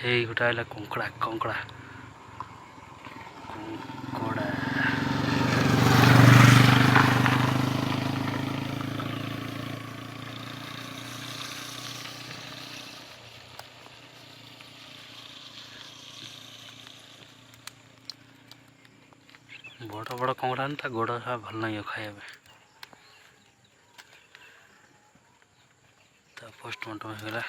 ହେଇ ଗୋଟା ହେଲା କଙ୍କଡ଼ା କଙ୍କଡ଼ା କଙ୍କଡ଼ା ବଡ଼ ବଡ଼ କଙ୍କଡ଼ା ତା ଗୋଡ଼ ଭଲ ନାହିଁ ଖାଇବା ପାଇଁ। ତା ପୋଷ୍ଟମର୍ଟମ ହେଇଗଲା।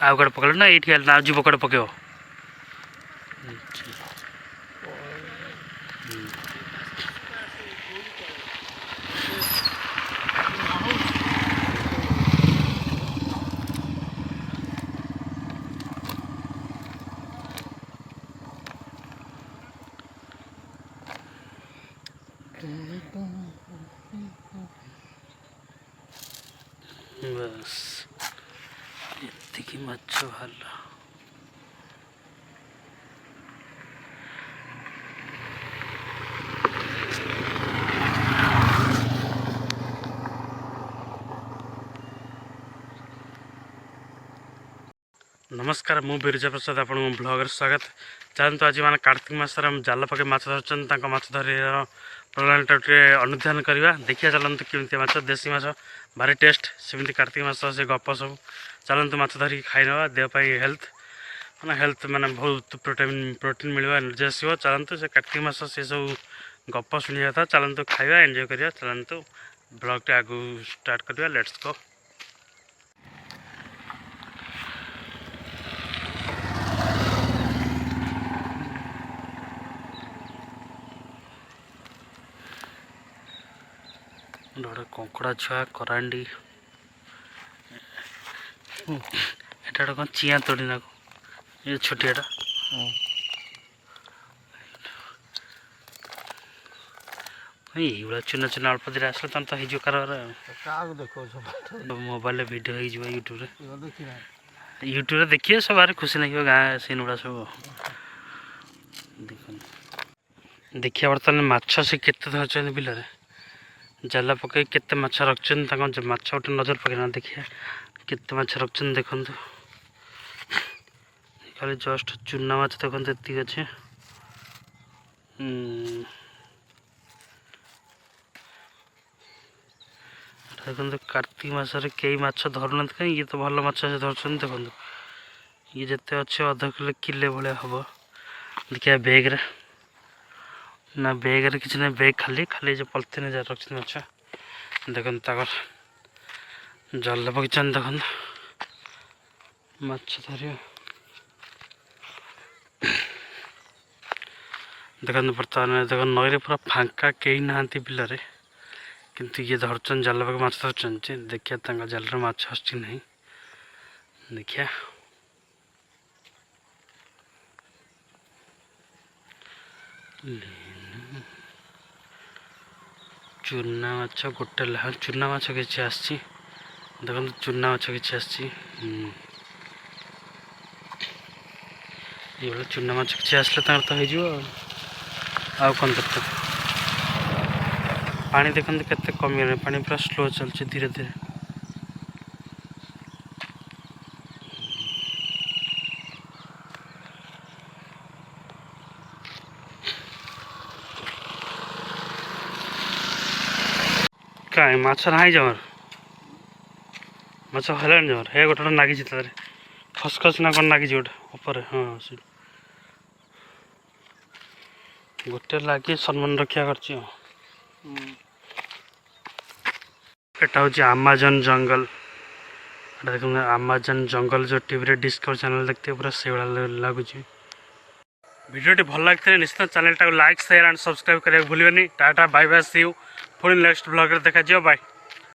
ଆଉ କୁଆଡ଼େ ପକେଇଲ ନା ଏଇଠି ନା ଆଉ ଯିବ କୁଆଡ଼େ ପକେଇବ? बस ଏତିକି ମାଛ ଭଲ। नमस्कार मु बिरजा प्रसाद आपण ब्लॉगर स्वागत। चलते आज मैंने कार्तिक मसर जाल पके माछ धरछन माछ धर प्रणाली अनुध्यान करवा देखिए। चलते केमती माछ देसी माछ भारी टेस्ट सेमती कार्तिक मास से गप सब चलते माछ धरिक खाई ना देहपाई हेल्थ माने बहुत प्रोटीन मिलवा एनर्जी आसो। चलते से कार्तिक मास से सब गप शुणा था। चलते खाଇବା एंजॉय करिया। चलते ब्लॉग टे आगु स्टार्ट करवा। Let's go. गोटे कंकड़ा छुआ करांडी एटा कौन चिया तोड़ी ना ये छोटियाटा ये चुना चुना अल्प दिन आस तो हो मोबाइल वीडियो हो यूट्यूब देखिए सब बारे खुशी लगे गाँ सीन गुड़ा सब देखिए। बर्तमान माछ से केते धरछन बिलरे जाला पकई केते माछ रखछन माछ गोटे नजर पकना देखिए केते माछ रखछन देखंतु। खाली जस्ट चुना माछ देखंतु एति अछि। देखो कार्तिक मासरे कई माछ धरुना कहीं ये तो भल माछ से धरछन। देखो ये जिते अच्छे अध किलो किले भाया हम देखिए बैग रे ना बैग रे किसी ना बैग खाली खाली जो पलथिन जा रखते माछ देखो जल बगीचान देखो माछ धर देखो। बर्तमान देखो नई पूरा फांका कई ना बिलरे किंतु ये धरचन जाल पके माछ धरचन देखिए जाल माछ आसची नहीं देखिए। चुना माछ गोटे चुना माछ किसी आसची देखो चुना माछ किसी आसची ये चुना माछ किसी आसले तो हो कौन दरकार। पानी देखते केते कमी पानी पूरा स्लो चलছে धीरे धीरे। कहीं माछ ना जमर माछ हेलान जमर हे गोटे नागी खसखस ना कौन नागी गोटे ऊपर हाँ गोटे लगे सम्मान रक्षा कर अमेज़न जंगल देख अमेज़न जंगल जो टीवी डिस्कवर चैनल देखते पूरा से लगुच। वीडियो भल लगे निश्चित channel time like share and subscribe करने भूलिए। Tata bye bye see you पुणी नेक्स्ट ब्लॉग देखा बाय।